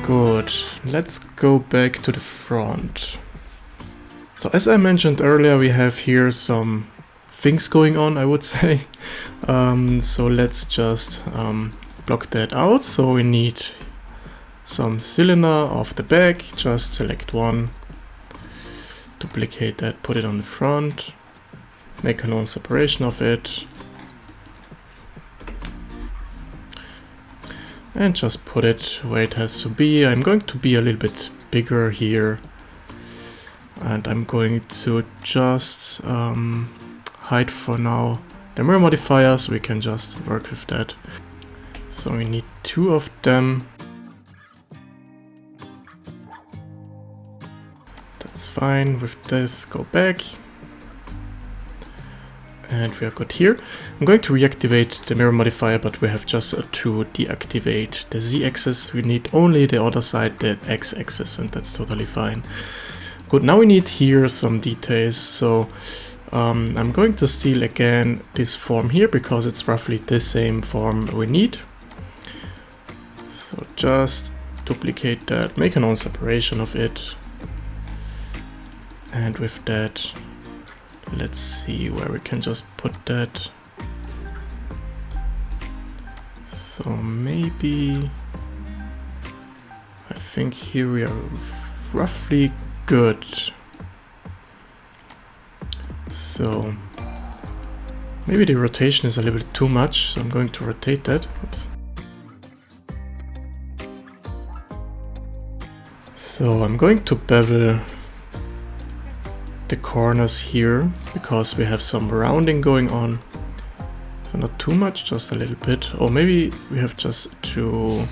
Good, let's go back to the front. So as I mentioned earlier, we have here some things going on, I would say. So let's just block that out. So we need some cylinder off the back, just select one, duplicate that, put it on the front, make a known separation of it, and just put it where it has to be. I'm going to be a little bit bigger here, and I'm going to just hide for now the mirror modifier, so we can just work with that. So we need 2 of them. That's fine. With this, go back. And we are good here. I'm going to reactivate the mirror modifier, but we have just to deactivate the z-axis. We need only the other side, the x-axis, and that's totally fine. Good, now we need here some details. So I'm going to steal again this form here, because it's roughly the same form we need. So just duplicate that, make a known separation of it. And with that, let's see where we can just put that. So maybe, I think here we are roughly good. So maybe the rotation is a little bit too much, so I'm going to rotate that. Oops. So I'm going to bevel the corners here, because we have some rounding going on. So not too much, just a little bit. Or maybe we have just to,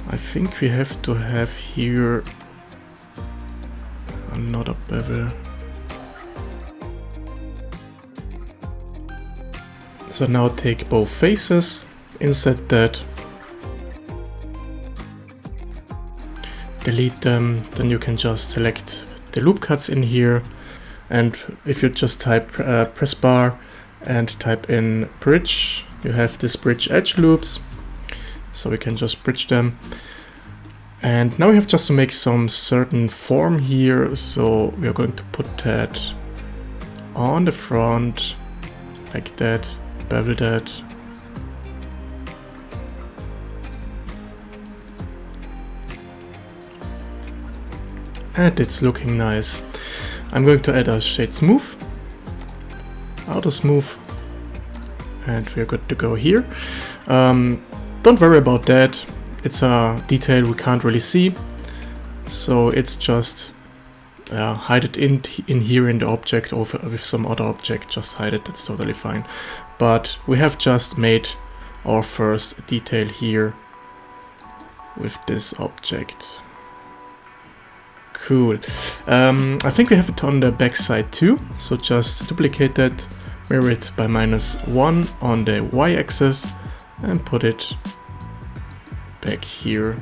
I think we have to have here another bevel. So now take both faces, insert that, delete them, then you can just select the loop cuts in here, and if you just type press bar and type in bridge, you have this bridge edge loops, so we can just bridge them. And now we have just to make some certain form here, so we are going to put that on the front like that, bevel that. And it's looking nice. I'm going to add a shade smooth, outer smooth, and we're good to go here. Don't worry about that. It's a detail we can't really see, so it's just hide it in here in the object, or with some other object, just hide it. That's totally fine. But we have just made our first detail here with this object. Cool. I think we have it on the back side too, so just duplicate that, mirror it by -1 on the y-axis, and put it back here.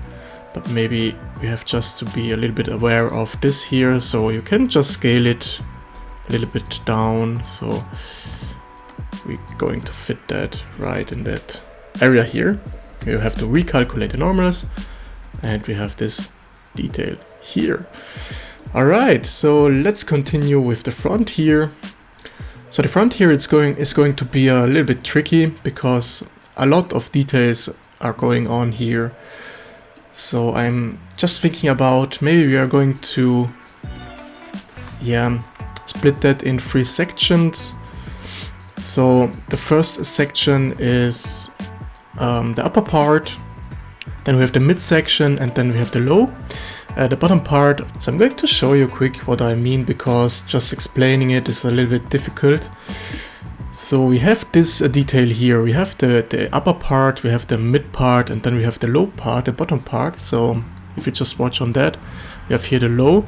But maybe we have just to be a little bit aware of this here, so you can just scale it a little bit down, so we're going to fit that right in that area here. You have to recalculate the normals, and we have this detail here. Alright, so let's continue with the front here. So the front here is going to be a little bit tricky, because a lot of details are going on here. So I'm just thinking about, maybe we are going to split that in 3 sections. So the first section is the upper part, then we have the mid section, and then we have the low. The bottom part. So I'm going to show you quick what I mean, because just explaining it is a little bit difficult. So we have this detail here. We have the upper part, we have the mid part, and then we have the low part, the bottom part. So if you just watch on that, we have here the low,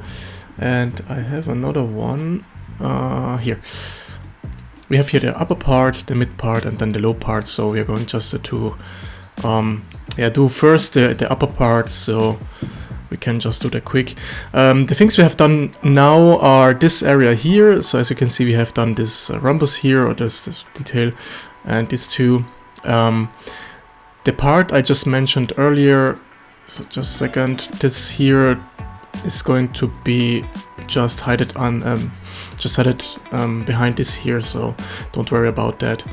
and I have another one here. We have here the upper part, the mid part, and then the low part. So we are going just to do first the upper part, so we can just do that quick. The things we have done now are this area here. So as you can see, we have done this rhombus here, or this detail, and these two. The part I just mentioned earlier, So just a second, this here is going to be just hide it behind this here, so don't worry about that.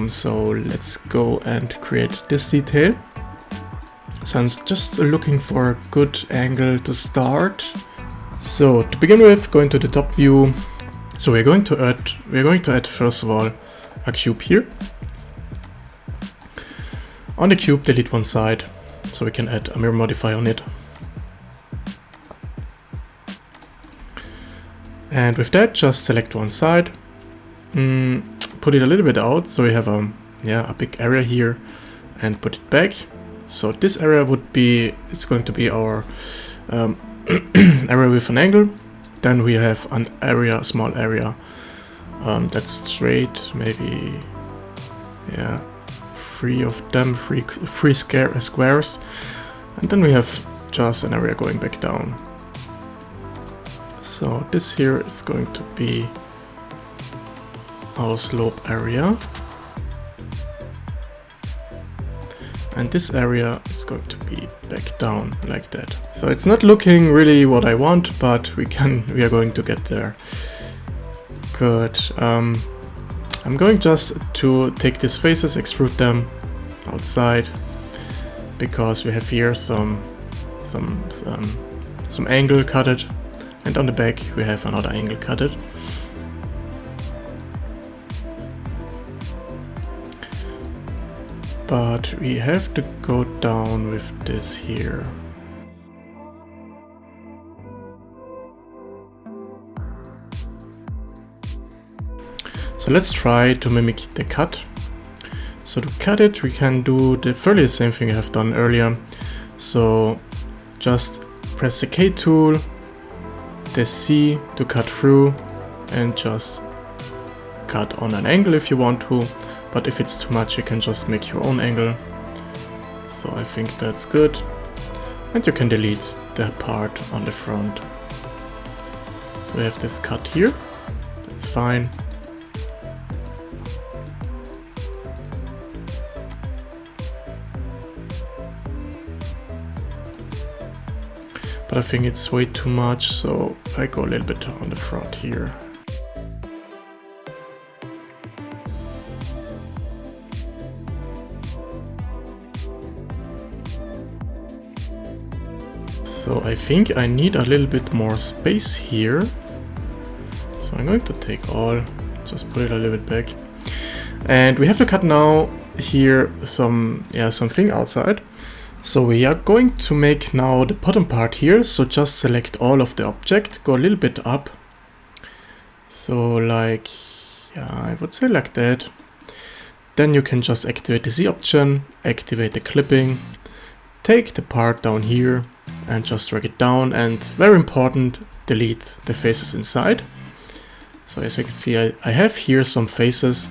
So let's go and create this detail. So I'm just looking for a good angle to start. So to begin with, going to the top view. So we're going to add first of all a cube here. On the cube, delete one side, so we can add a mirror modifier on it. And with that, just select one side, put it a little bit out, so we have a big area here, and put it back. So this area it's going to be our area with an angle. Then we have a small area that's straight, maybe, yeah, three of them, three squares, and then we have just an area going back down. So this here is going to be our slope area, and this area is going to be back down like that. So it's not looking really what I want, but we are going to get there. Good. I'm going just to take these faces, extrude them outside, because we have here some angle cutted, and on the back we have another angle cutted. But we have to go down with this here. So let's try to mimic the cut. So to cut it, we can do the same thing I have done earlier. So just press the K tool, the C to cut through, and just cut on an angle if you want to. But if it's too much, you can just make your own angle. So I think that's good. And you can delete the part on the front. So we have this cut here. That's fine. But I think it's way too much, so I go a little bit on the front here. So I think I need a little bit more space here. So I'm going to take all, just put it a little bit back. And we have to cut now here something outside. So we are going to make now the bottom part here. So just select all of the object, go a little bit up. So like, yeah, I would say like that. Then you can just activate the Z option, activate the clipping, take the part down here and just drag it down, and very important, delete the faces inside. So as you can see, I have here some faces,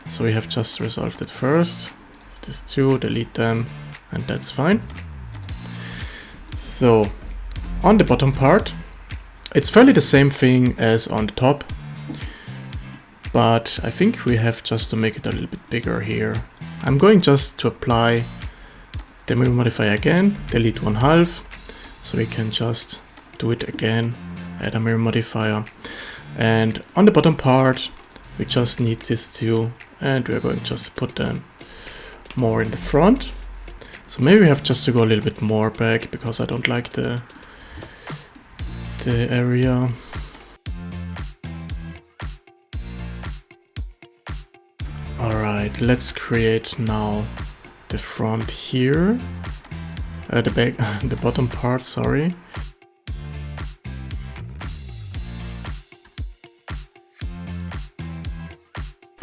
so we have just resolved it first. These two, delete them, and that's fine. So on the bottom part, it's fairly the same thing as on the top, but I think we have just to make it a little bit bigger here. I'm going just to apply the mirror modifier again, delete 1/2, so we can just do it again, add a mirror modifier. And on the bottom part, we just need these two, and we're going just to put them more in the front. So maybe we have just to go a little bit more back, because I don't like the area. Alright, let's create now the front here. The back, the bottom part, sorry.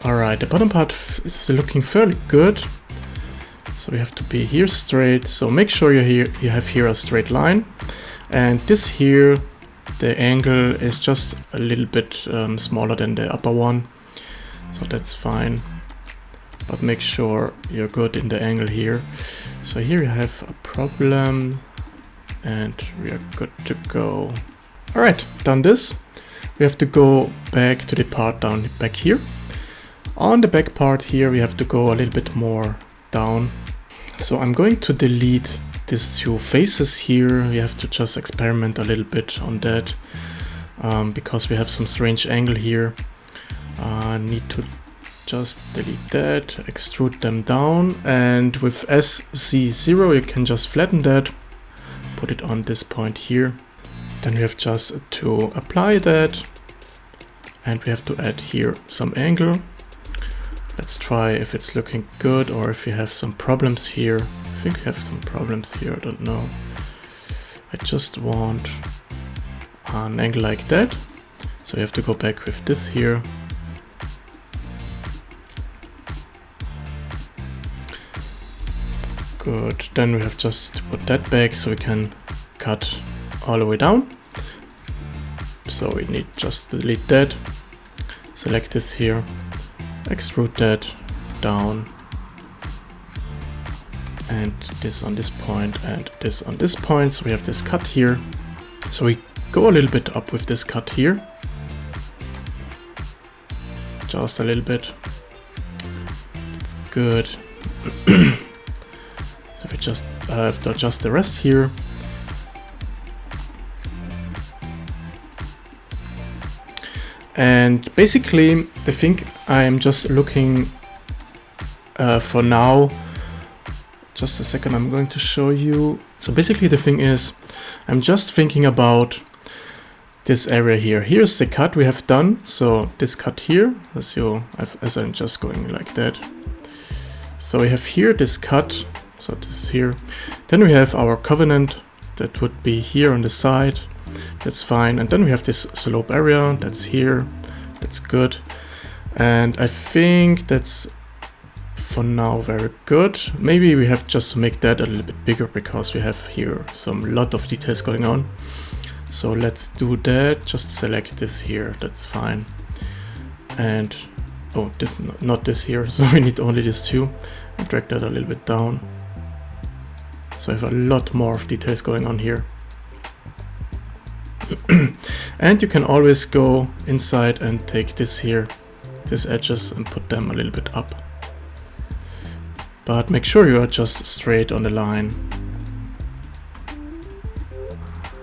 Alright, the bottom part is looking fairly good. So we have to be here straight. So make sure you have here a straight line. And this here, the angle is just a little bit smaller than the upper one. So that's fine. But make sure you're good in the angle here. So here you have a problem, and we are good to go. Alright, done this. We have to go back to the part down back here. On the back part here, we have to go a little bit more down. So I'm going to delete these two faces here, we have to just experiment a little bit on that, because we have some strange angle here. Need to just delete that, extrude them down, and with SC0 you can just flatten that, put it on this point here. Then we have just to apply that, and we have to add here some angle. Let's try if it's looking good or if we have some problems here. I think we have some problems here, I don't know. I just want an angle like that. So you have to go back with this here. Good, then we have just put that back so we can cut all the way down. So we need just to delete that. Select this here. Extrude that down, and this on this point, and this on this point. So we have this cut here. So we go a little bit up with this cut here, just a little bit. That's good. So we just have to adjust the rest here. And basically, the thing I'm just looking for now, just a second, I'm going to show you. So basically the thing is, I'm just thinking about this area here. Here's the cut we have done. So this cut here, as I'm just going like that. So we have here this cut, so this here. Then we have our covenant that would be here on the side. That's fine. And then we have this slope area that's here. That's good. And I think that's for now very good. Maybe we have just to make that a little bit bigger because we have here some lot of details going on. So let's do that. Just select this here. That's fine. And oh, this not this here. So we need only this two. And drag that a little bit down. So I have a lot more of details going on here. And you can always go inside and take this here, these edges, and put them a little bit up. But make sure you are just straight on the line.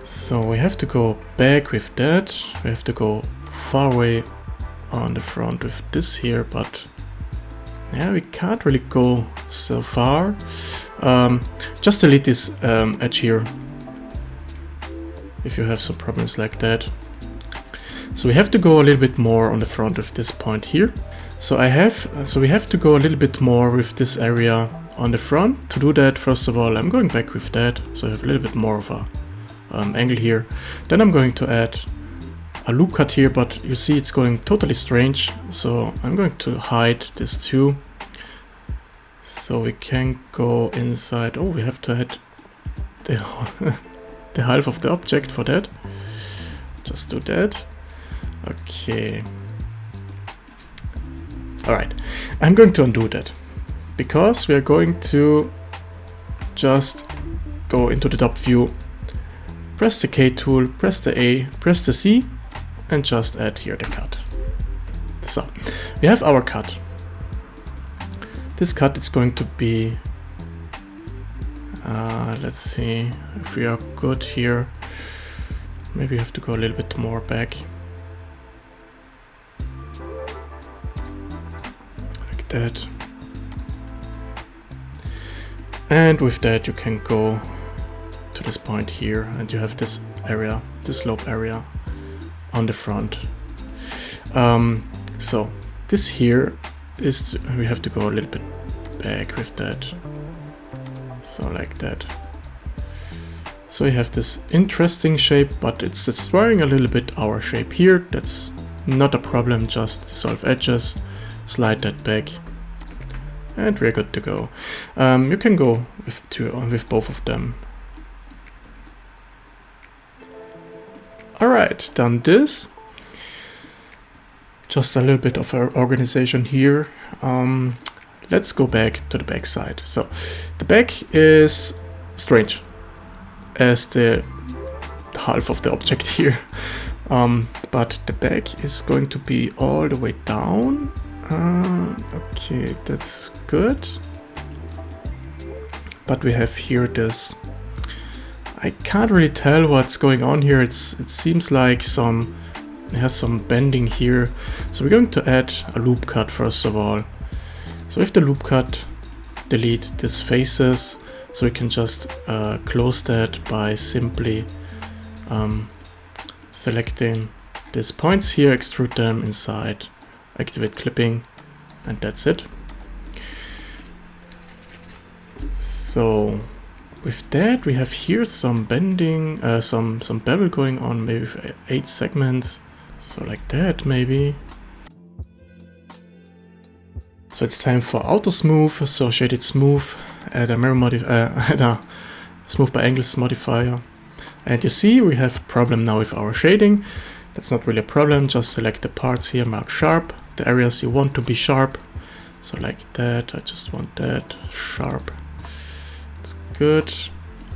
So we have to go back with that. We have to go far away on the front with this here, but yeah, we can't really go so far. Just delete this edge here if you have some problems like that. So we have to go a little bit more on the front of this point here. So we have to go a little bit more with this area on the front. To do that, first of all, I'm going back with that, so I have a little bit more of a angle here. Then I'm going to add a loop cut here, but you see it's going totally strange. So I'm going to hide this too. So we can go inside. Oh, we have to add the the half of the object for that. Just do that. Okay. Alright. I'm going to undo that because we are going to just go into the top view, press the K tool, press the A, press the C, and just add here the cut. So we have our cut. This cut is going to be let's see if we are good here. Maybe we have to go a little bit more back. Like that. And with that you can go to this point here and you have this area, this slope area on the front. So this here is, we have to go a little bit back with that. So like that. So you have this interesting shape, but it's destroying a little bit our shape here. That's not a problem, just dissolve edges, slide that back, and we're good to go. You can go with both of them. Alright, done this. Just a little bit of our organization here. Let's go back to the back side. So the back is strange as the half of the object here, but the back is going to be all the way down. Okay, that's good. But we have here this I can't really tell what's going on here. It seems like it has some bending here. So we're going to add a loop cut first of all. So with the loop cut, delete these faces. So we can just close that by simply selecting these points here, extrude them inside, activate clipping, and that's it. So with that, we have here some bending, some bevel going on, maybe with 8 segments. So like that, maybe. So it's time for auto smooth. So shaded smooth, add a mirror add a smooth by angles modifier. And you see we have a problem now with our shading. That's not really a problem, just select the parts here, mark sharp, the areas you want to be sharp. So like that, I just want that sharp. It's good.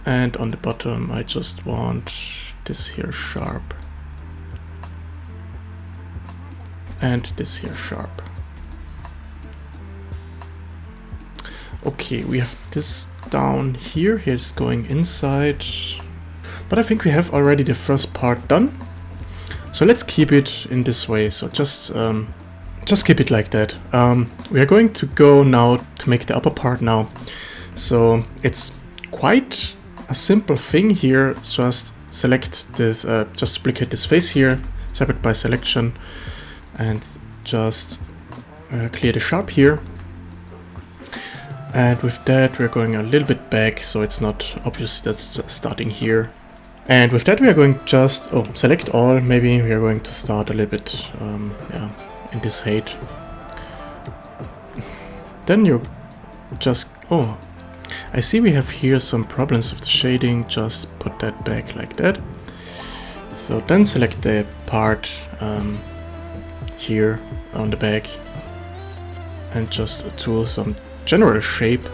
And on the bottom, I just want this here sharp. And this here sharp. Okay, we have this down here. Here's going inside. But I think we have already the first part done. So let's keep it in this way. So just keep it like that. We are going to go now to make the upper part now. So it's quite a simple thing here. Just select this, just duplicate this face here, separate by selection, and just clear the sharp here. And with that, we're going a little bit back, so it's not obvious that's just starting here. And with that, we are going just, select all, maybe we are going to start a little bit, yeah, in this height. Then you just, I see we have here some problems with the shading, just put that back like that. So then select the part here on the back and just do some general shape.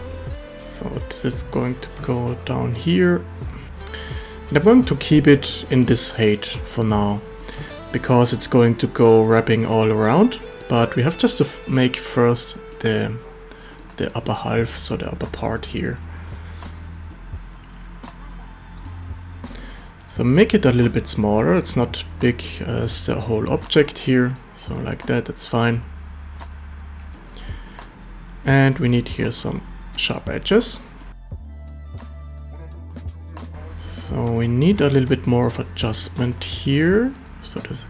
So this is going to go down here. And I'm going to keep it in this height for now, because it's going to go wrapping all around. But we have just to make first the upper half, so the upper part here. So make it a little bit smaller, it's not big as the whole object here, so like that, that's fine. And we need here some sharp edges. So we need a little bit more of adjustment here. So this.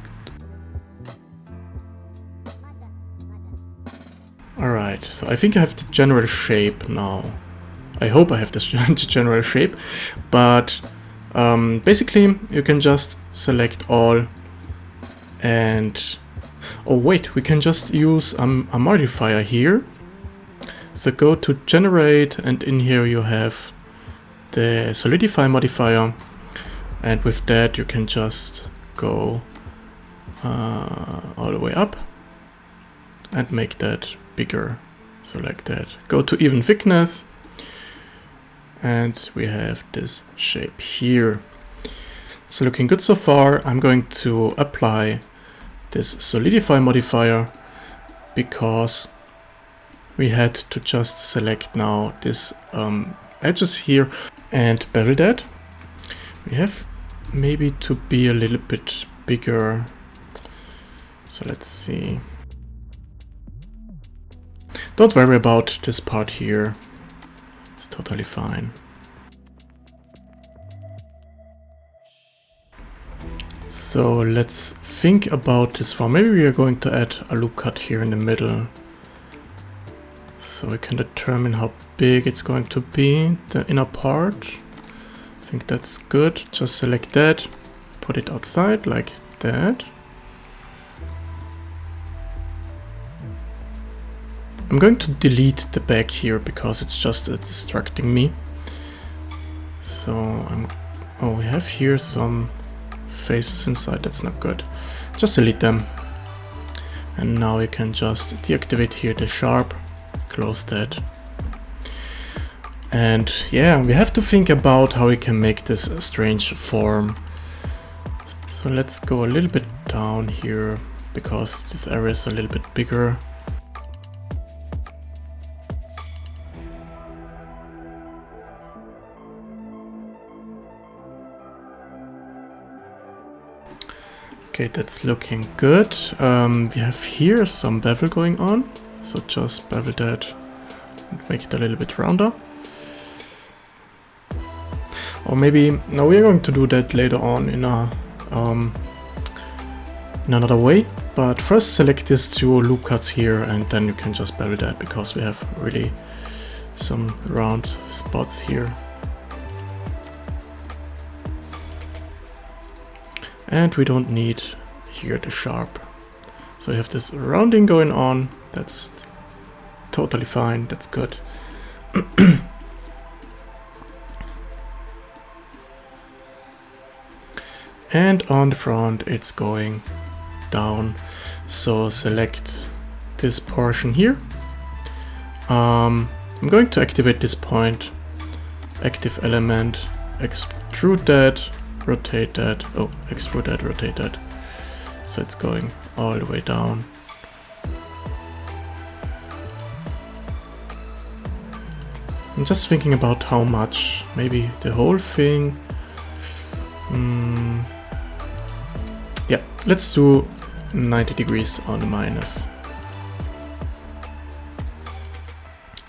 Alright, so I think I have the general shape now. I hope I have the general shape, but basically you can just select all and... Oh wait, we can just use a modifier here. So go to generate, and in here you have the solidify modifier, and with that you can just go all the way up and make that bigger. So like that. Go to even thickness, and we have this shape here. So looking good so far. I'm going to apply this solidify modifier because we had to just select now this edges here and bevel that. We have maybe to be a little bit bigger. So let's see. Don't worry about this part here. It's totally fine. So let's think about this form. Maybe we are going to add a loop cut here in the middle. So we can determine how big it's going to be, the inner part. I think that's good. Just select that, put it outside like that. I'm going to delete the back here because it's just distracting me. So we have here some faces inside, that's not good. Just delete them. And now we can just deactivate here the sharp. Close that. And yeah, we have to think about how we can make this a strange form. So let's go a little bit down here because this area is a little bit bigger. Okay, that's looking good. We have here some bevel going on, so just bevel that and make it a little bit rounder. Or maybe, no, we're going to do that later on in another way. But first select these two loop cuts here and then you can just bevel that because we have really some round spots here. And we don't need here the sharp. So we have this rounding going on. That's totally fine. That's good. And on the front it's going down. So select this portion here. I'm going to activate this point. Active element. Extrude that. Rotate that. Oh, extrude that, rotate that. So it's going all the way down. I'm just thinking about how much. Maybe the whole thing. Yeah, let's do 90 degrees on the minus.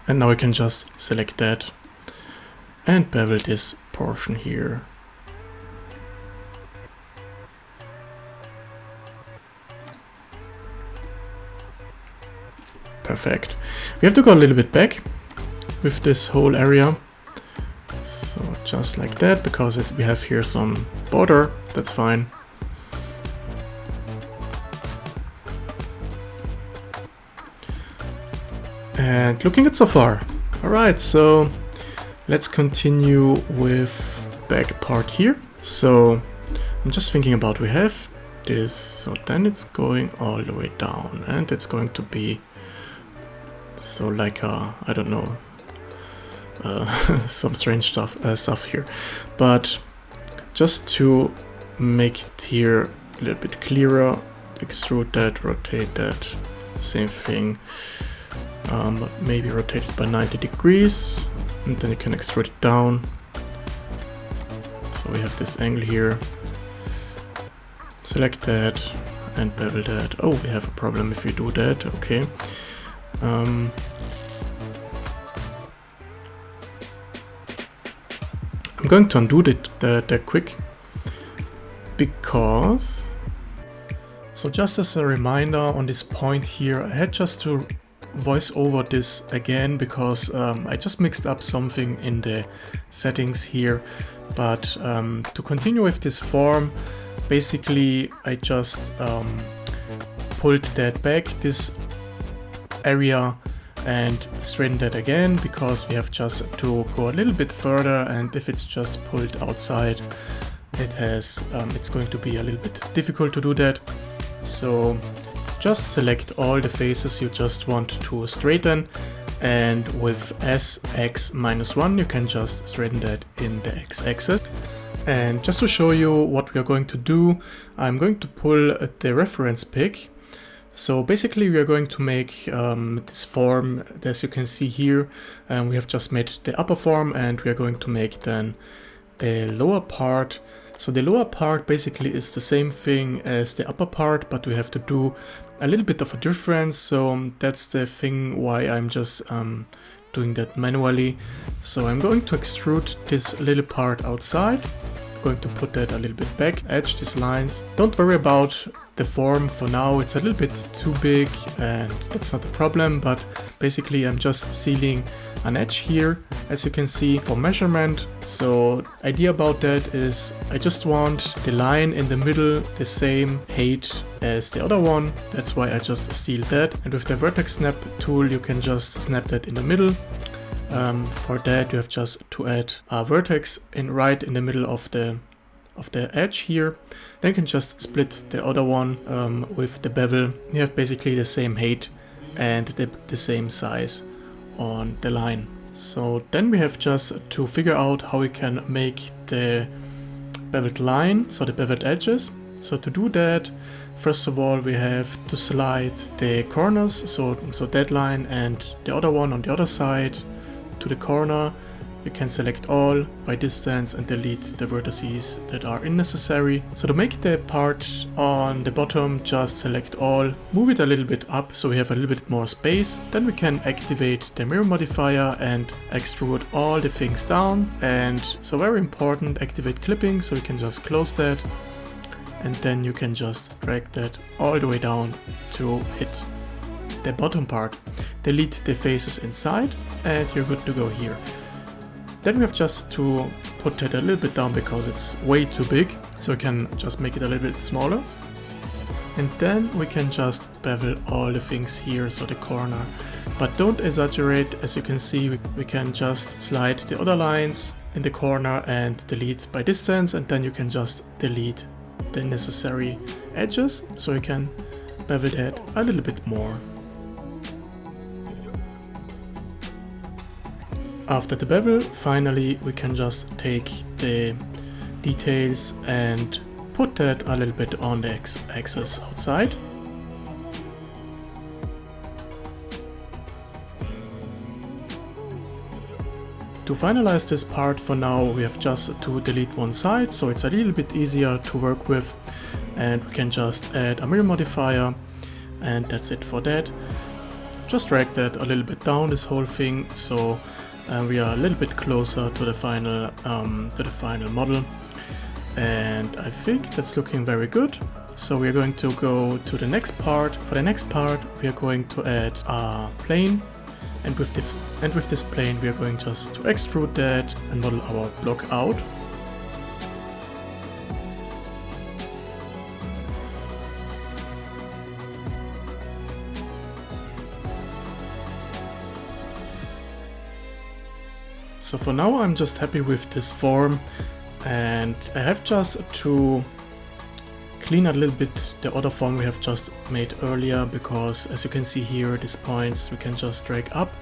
And now we can just select that and bevel this portion here. Perfect. We have to go a little bit back with this whole area. So just like that, because we have here some border, that's fine. And looking at so far. Alright, so let's continue with back part here. So I'm just thinking about, we have this, so then it's going all the way down and it's going to be so like I don't know, some strange stuff here, but just to make it here a little bit clearer, extrude that, rotate that, same thing, maybe rotate it by 90 degrees, and then you can extrude it down. So we have this angle here, select that and bevel that. Oh, we have a problem if we do that, okay. I'm going to undo that quick because, so just as a reminder on this point here, I had just to voice over this again because I just mixed up something in the settings here. But to continue with this form, basically I just pulled that back, this area, and straighten that again because we have just to go a little bit further, and if it's just pulled outside it's going to be a little bit difficult to do that. So just select all the faces you just want to straighten, and with SX-1 you can just straighten that in the x-axis. And just to show you what we are going to do, I'm going to pull the reference pick. So basically we are going to make this form, as you can see here, we have just made the upper form and we are going to make then the lower part. So the lower part basically is the same thing as the upper part, but we have to do a little bit of a difference. So that's the thing why I'm just doing that manually. So I'm going to extrude this little part outside. Going to put that a little bit back, edge these lines. Don't worry about the form for now, it's a little bit too big and that's not a problem, but basically I'm just sealing an edge here, as you can see, for measurement. So idea about that is I just want the line in the middle the same height as the other one. That's why I just sealed that, and with the vertex snap tool you can just snap that in the middle. For that you have just to add a vertex right in the middle of the edge here. Then you can just split the other one with the bevel. You have basically the same height and the same size on the line. So then we have just to figure out how we can make the beveled line, so the beveled edges. So to do that, first of all we have to slide the corners, so that line and the other one on the other side to the corner you can select all by distance and delete the vertices that are unnecessary. So to make the part on the bottom, just select all, move it a little bit up so we have a little bit more space. Then we can activate the mirror modifier and extrude all the things down. And so very important, activate clipping, so we can just close that. And then you can just drag that all the way down to hit the bottom part. Delete the faces inside and you're good to go here. Then we have just to put it a little bit down because it's way too big. So we can just make it a little bit smaller. And then we can just bevel all the things here, so the corner. But don't exaggerate. As you can see, we can just slide the other lines in the corner and delete by distance. And then you can just delete the necessary edges, so you can bevel that a little bit more. After the bevel, finally we can just take the details and put that a little bit on the x-axis outside. To finalize this part, for now we have just to delete one side, so it's a little bit easier to work with, and we can just add a mirror modifier, and that's it for that. Just drag that a little bit down, this whole thing, so we are a little bit closer to the final model, and I think that's looking very good. So we're going to go to the next part. For the next part, we are going to add a plane. And with this plane, we are going just to extrude that and model our block out. So for now, I'm just happy with this form, and I have just to clean a little bit the other form we have just made earlier, because as you can see here, these points we can just drag up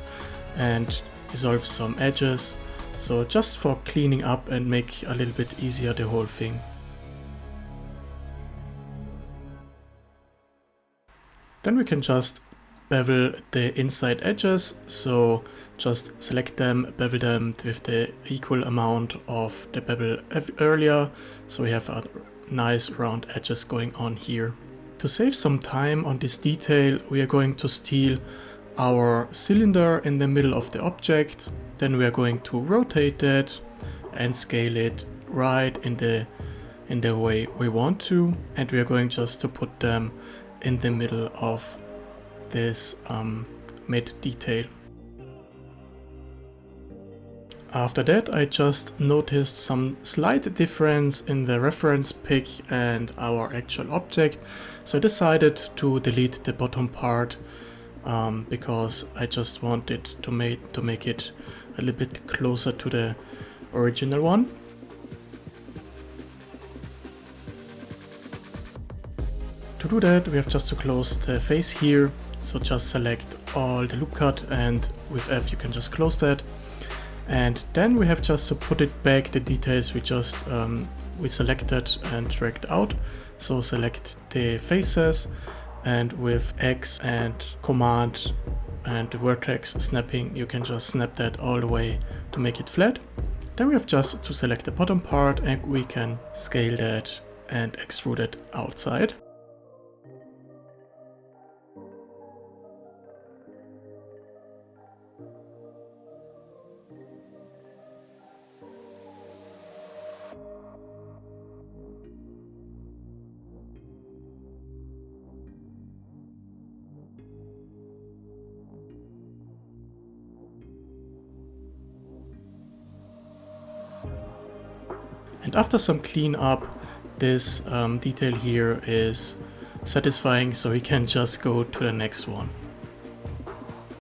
and dissolve some edges. So just for cleaning up and make a little bit easier the whole thing. Then we can just bevel the inside edges, so just select them, bevel them with the equal amount of the bevel earlier, so we have a nice round edges going on here. To save some time on this detail, we are going to steal our cylinder in the middle of the object. Then we are going to rotate that and scale it right in the way we want to, and we are going just to put them in the middle of this mid detail. After that, I just noticed some slight difference in the reference pic and our actual object, so I decided to delete the bottom part because I just wanted to make it a little bit closer to the original one. To do that, we have just to close the face here, so just select all the loop cut, and with F you can just close that. And then we have just to put it back, the details we just we selected and dragged out. So select the faces, and with X and Command and the vertex snapping, you can just snap that all the way to make it flat. Then we have just to select the bottom part, and we can scale that and extrude it outside. And after some cleanup, this detail here is satisfying, so we can just go to the next one.